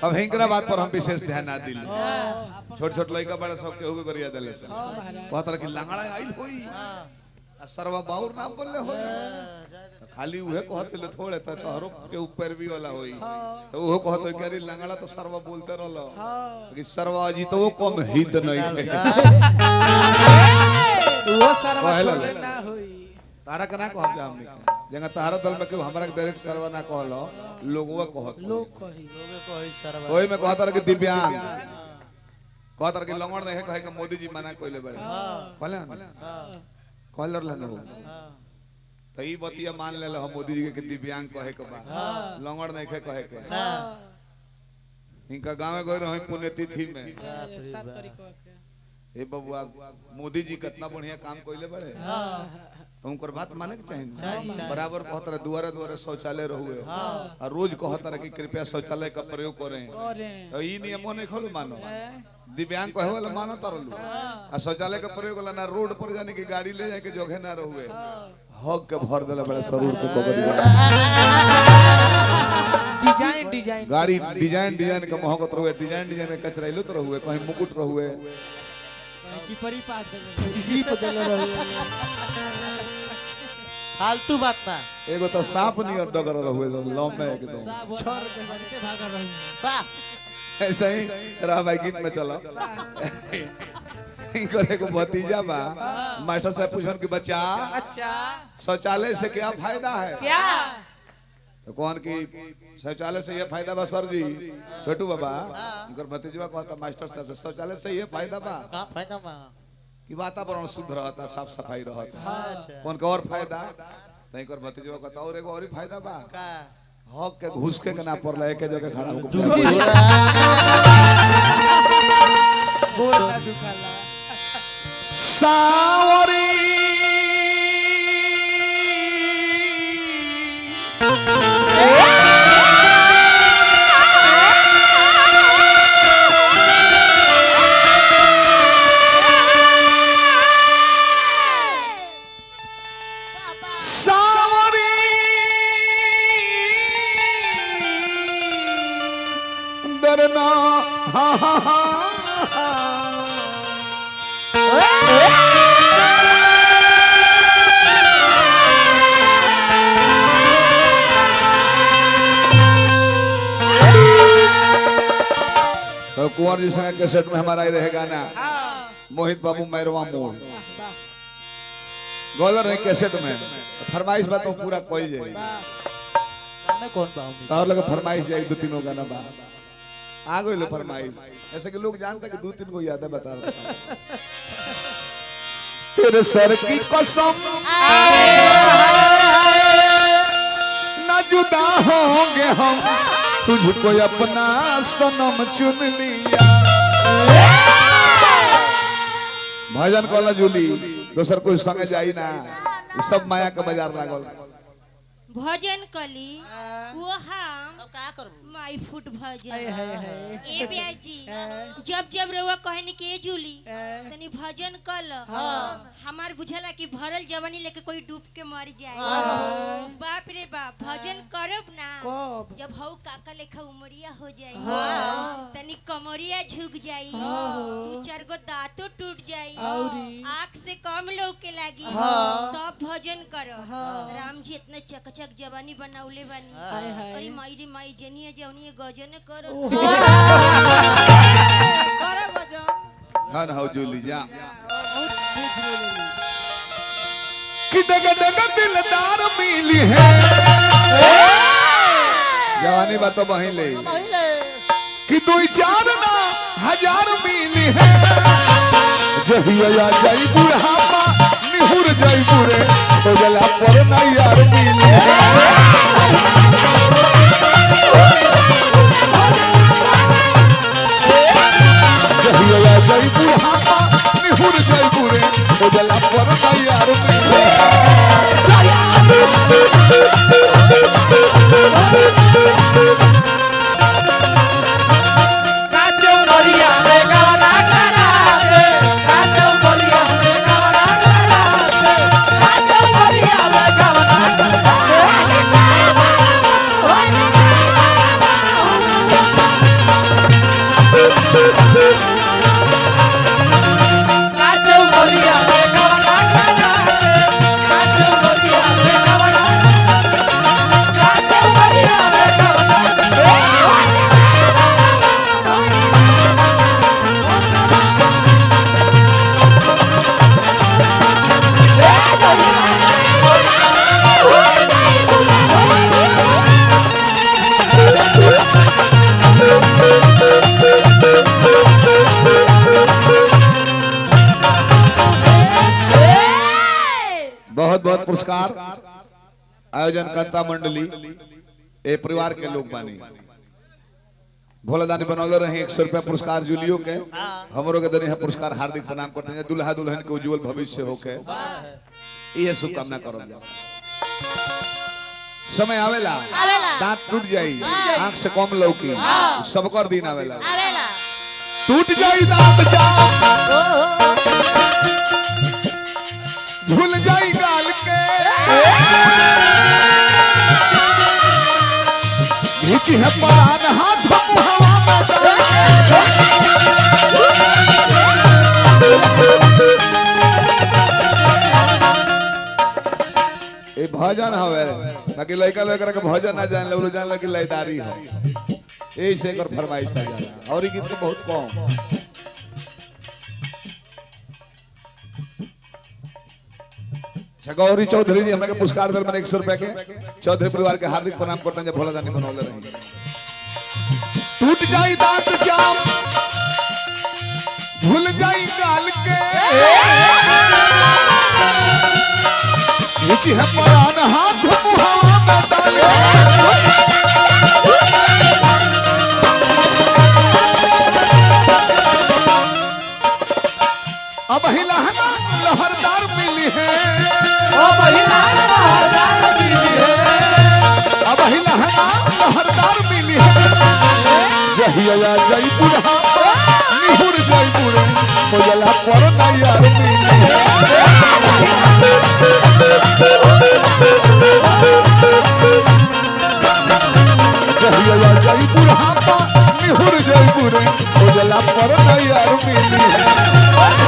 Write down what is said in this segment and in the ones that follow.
अब हिंकरा बात पर हम विशेष ध्यान ना दिल छोट छोट लड़का बड़ा सब केहू के गरिया देले से बहुत तरह की लंगड़ा आइल होई आ सरवा बाउर नाम बोलले हो तो खाली उहे कहते ले थोड़े त तोहरो के ऊपर भी वाला होई तो वो कहतो कि अरे लंगड़ा तो सरवा बोलते रहलो कि सरवा जी तो वो कम हित नहीं है वो सरवा छोड़े ना होई तारा के ना कहब जा हमनी जंगा तारा दल में के हमरा के डायरेक्ट सरवा ना कहलो लोगवा कहत लोग कही सरवा ओई में कहत रह कि दिव्यांग कहत रह कि लंगड़ नहीं कहे कि मोदी जी मना कइले बड़े कहले कॉलर लेनो तो ई बतिया मान ले हम मोदी जी के दिव्यांग कहे के बा लंगड़ नहीं कहे के इनका गांव में गए रहे पुण्यतिथि में 7 तारीख के ए बबुआ मोदी जी कितना बढ़िया काम कइले बड़े तो उनकर बात माने के चाहिए बराबर कहत रहे दुआरे दुआरे शौचालय रहुए और रोज कहत रहे कि कृपया शौचालय का प्रयोग करें तो ई नियमो नहीं खोलो मानो दिव्यांग कहे वाला मानो तरलू आ शौचालय का प्रयोग वाला ना रोड पर जाने की गाड़ी ले जाए के जगह ना रहुए हक के भर देला बड़ा शरीर के कोबरी डिजाइन डिजाइन गाड़ी डिजाइन डिजाइन के महकत रहुए डिजाइन डिजाइन के कचराइलो तो रहुए कहीं मुकुट रहुए की परी पास गीत देले रही फालतू बात ना एगो तो सांप नियर डगर रहुए लंबे एकदम छोड़ के बनते भागा रहू वाह ऐसे ही रहा भाई गीत में चलो इनकर एक भतीजा बा मास्टर साहब पूछन कि बच्चा अच्छा शौचालय से क्या फायदा है क्या तो कौन की शौचालय से ये फायदा बा सर जी छोटू बाबा इनकर भतीजा कहता मास्टर साहब से शौचालय से ये फायदा बा का फायदा बा कि वातावरण शुद्ध रहता साफ सफाई रहता अच्छा कौन का और फायदा तो इनकर भतीजा कहता और एगो और ही फायदा बा का हक के घुस के ना पड़ला एक जगह खड़ा होके गोड़ ना दुखाला सावरी दरना हा हा हा तो कुंवर जी संग कैसेट में हमारा ही रहेगा ना मोहित बाबू मैरवा मोड़ गोलर है कैसेट में फरमाइश बात तो पूरा कोई जाए मैं कौन बाऊ और लगे फरमाइश जाए 2-3 गाना बा आ गई लो फरमाइश ऐसे कि लोग जानते कि 2-3 को याद है बता रहा तेरे सर की कसम न जुदा होंगे हम तुझको अपना सनम चुन लिया भजन कहला जूली दोसर कोई संगे जाई ना सब माया के बाजार लागल भजन कली वो हम का करबू माई फुट भजन हाय ए ब्याजी जब जब रउआ कहनी के जूली तनी भजन कल हमार बुझला कि भरल जवानी लेके कोई डूब के मर जाए बाप रे बाप भजन करब ना कब? जब हऊ काका लेखा उमरिया हो जाई तनी कमरिया झुक जाई 2-4 गो दांतो टूट जाई आँख से कम लौके लागी तब भजन करो राम जी इतना चकचक जवानी बनाउले बानी अरे माई रे माई जनिया जवनी गजन करो करे भजन धन हो जूली जा बहुत बीच में ले कि डग डग दिलदार मिली है जवानी बात तो वहीं ले पहिले कि 2-4 ना 1000 मिली है जहिया जाई बुढ़ापा निहुर जाई बुरे तो गला पर ना यार मिली है जहिया जाई बुढ़ापा निहुर जाई बुरे तो गला पर ना यार मिली है काचो मरिया में गाना करा दे काचो मरिया में गाना करा दे काचो मरिया में गाना करा दे काचो बोलिया में गवड़ा करा के काचो बोलिया में गवड़ा काचो बोलिया में गवड़ा बहुत बहुत पुरस्कार आयोजन करता मंडली ए परिवार के लोग बानी भोलादानी बनौले रहे 100 रुपया पुरस्कार जूलियो के हमरो के दने पुरस्कार हार्दिक प्रणाम करते हैं दुल्हा दुल्हन के उज्जवल भविष्य होके ये शुभकामना करब जा समय आवेला दांत टूट जाई आंख से कम लौकी सबकर दिन आवेला टूट जाई दांत झूल जाई गाल के घीची है परान हाथ हवा में डाल के ए भजन हवे बाकी लइका लइका के भजन ना जान ले जान लगी लयदारी है एही से एकर फरमाइश आ जाला और ई गीत तो बहुत कम गौरी चौधरी जी हमरा के पुरस्कार दल में 100 रुपया के चौधरी परिवार के हार्दिक प्रणाम करते हैं जब भोलादानी बनौले रही टूट जाई दांत जाम भूल जाई गाल के नीचे है परान हाथ मुहावा में डाल अब ही लहंगा लहरदार मिली है अब ही लहंगा लहरदार मिली है जहिया जई बुढ़ापा निहुर जई बुढ़े कोयला पर नैयार मिली जहिया जई बुढ़ापा निहुर जई बुढ़े कोयला पर नैयार मिली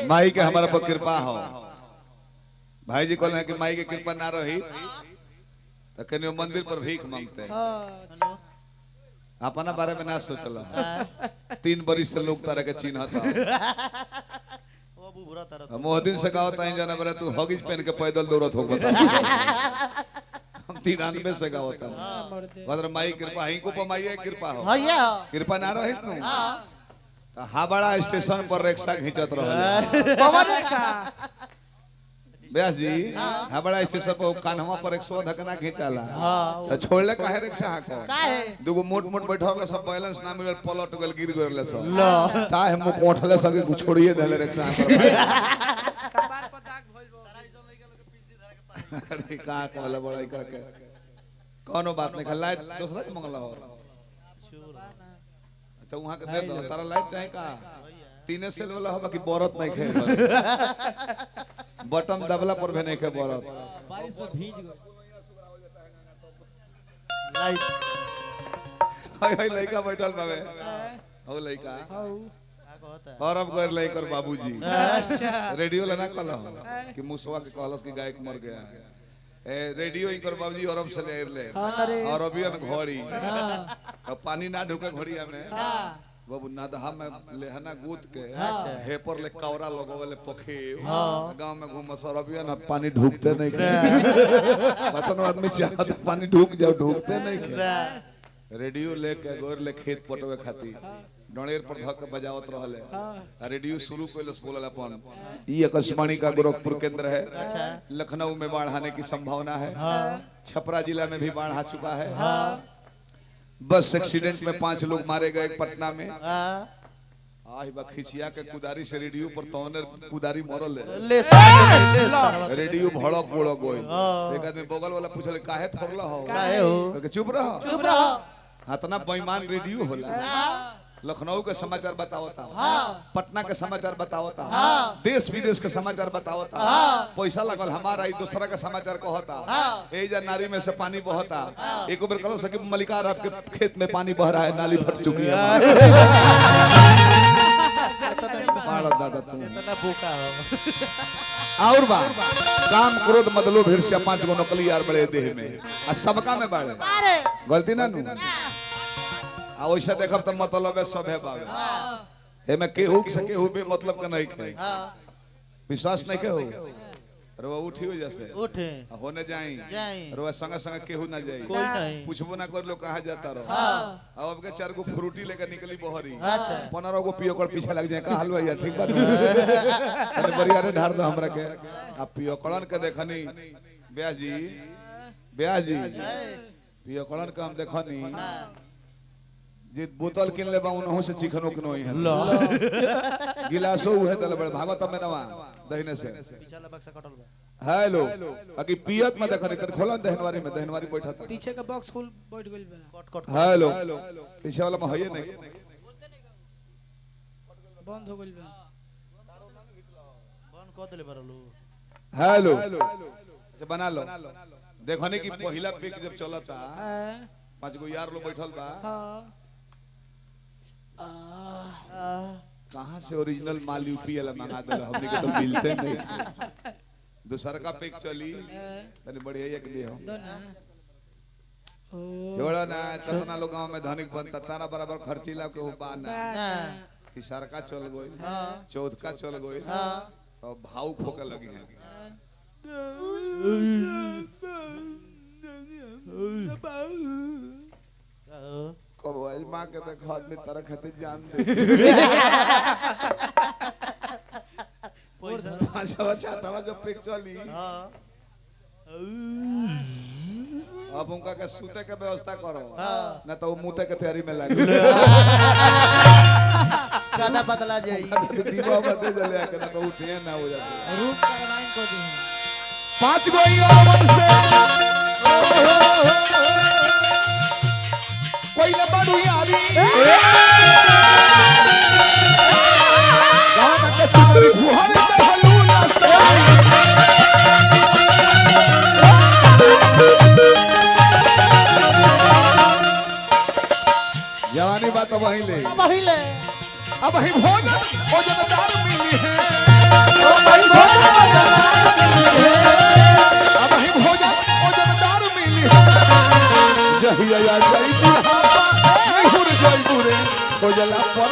माई के हमारा पर कृपा हो भाई जी कहले कि माई के कृपा ना रही तो कहीं मंदिर पर भीख मांगते अपना बारे में ना सोचला 3 बरिस से लोग तारा के चिन्हता मोहद्दीन से गाओ ताई जाना बरा तू हॉगिज पहन के पैदल दौड़त हो बता हम 93 से गाओ ता मतलब माई कृपा ही को पमाई कृपा हो कृपा ना रही तू हाबड़ा स्टेशन पर रिक्शा खींचत रहल व्यास जी हाबड़ा स्टेशन पर कान्हवा पर 100 धकना खींचाला तो छोड़ले काहे रिक्शा हाको दुगो मोट मोट बैठल सब बैलेंस ना मिलल पलट गल गिर गरले सब ताहे मुंह कोठले सके कुछ छोड़िए देले रिक्शा पर कपार पर दाग भइल अरे का कहला बड़ा करके कोनो बात नहीं खा लाइट दूसरा के मंगला हो अच्छा वहां के दे दो तारा लाइट चाहे का 3 सेल वाला हो बाकी बरत नहीं खे बटन दबला पर भी नहीं खे बरत बारिश में भीज गए लाइट हाय हाय लइका बैठल बावे हो लइका और अब कर लइकर बाबूजी अच्छा रेडियो लेना कहला कि मुसवा के कहलस कि गाय मर गया है रेडियो इनकर बाबूजी अरब से ले ले अरे अरबियन घोड़ी अब पानी ना ढुके घोड़िया में बाबू नादहा में लेहना गूद के हे पर ले कवरा लगवले पखे गांव में घूम अरबियन पानी ढुकते नहीं बतन आदमी चाहत पानी ढुक जाओ ढुकते नहीं के रेडियो लेके गोर ले खेत पटवे खाती डणेर पर धक बजावत रहले रेडियो शुरू कइलस बोलल अपन ई आकाशवाणी का गोरखपुर केंद्र है लखनऊ में बाढ़ आने की संभावना है छपरा जिला में भी बाढ़ आ चुका है बस एक्सीडेंट में 5 लोग मारे गए पटना में आही बा खिचिया के कुदारी से रेडियो पर तौने कुदारी मरल ले रेडियो भड़क बोड़क गई एक आदमी बगल वाला पूछले काहे फोड़ला हो काहे हो कहके चुप रहो इतना बेईमान रेडियो होला लखनऊ के समाचार बतावता पटना के समाचार बतावता देश विदेश के समाचार बतावता पैसा लगल हमारा ई दूसरा का समाचार कहता ए जा नारी में से पानी बहता एक बार कहो सके मलिकार आपके खेत में पानी बह रहा है नाली फट चुकी है बाड़ा दादा तुम इतना भूखा हो और बा काम क्रोध मदलो भिरसिया 5 गो नकली यार बड़े देह में आ सबका में बाड़े गलती ना नु आ वैसे देखब त मतलब है सब है बावे ए में केहू से केहू भी मतलब के नहीं के विश्वास नहीं के हो रो उठी हो जैसे उठे होने जाई रो संग संग केहू ना जाई कोई नहीं पूछबो ना कर लो कहां जाता रहो अब के 4 गो फ्रूटी लेके निकली बहरी 15 गो पियो कर पीछे लग जाए का हलवा यार ठीक बात अरे बढ़िया रे ढार दो हमरा के आ पियो कलन के देखनी ब्याह जी पियो कलन के हम देखनी जे बोतल किन ले बा उनहु से चिकनो के नोई है गिलासो उहे दल बड़ भागवत में नवा दहिने से पिछला बक्सा कटल बा हेलो अकी पियत में देखनी त खोलन दहनवारी बैठा था पीछे का बॉक्स खोल बैठ गइल बा कट हेलो पीछे वाला में हइए नहीं बंद हो गइल बा बंद कर देले बरलो हेलो अच्छा बना लो देखने की पहला पिक जब चलता 5 गो यार लोग बैठल बा कहां से ओरिजिनल माल यूपी वाला मंगा दे हमने के तो मिलते नहीं दूसरा का पिक चली तने बढ़िया एक दे हम जोड़ा ना कितना लोग गांव में धनिक बनता तारा बराबर खर्चीला के हो बाना तीसरा का चल गई चौथ का चल गई तो भाव खोके लगी है कब आज मां के देखो आदमी तरह खाते जान दे पांचवा छठवा जो पिक चली अब उनका के सूते के व्यवस्था करो ना तो मुते के तैयारी में लगे ज्यादा बदला जाई दीवा बदे जले के ना तो उठे ना हो जाते रूट करवाइन को दी 5 गो यावन से कोई न बड़ू यारी गांव के चुनरी फुहर दहलू ना से जवानी बात अब वही भोजन दार मिली है अब वही भोजन दार मिली है जहिया जाई बुढ़ापा नहीं हुर जाई बुरे भोजला पर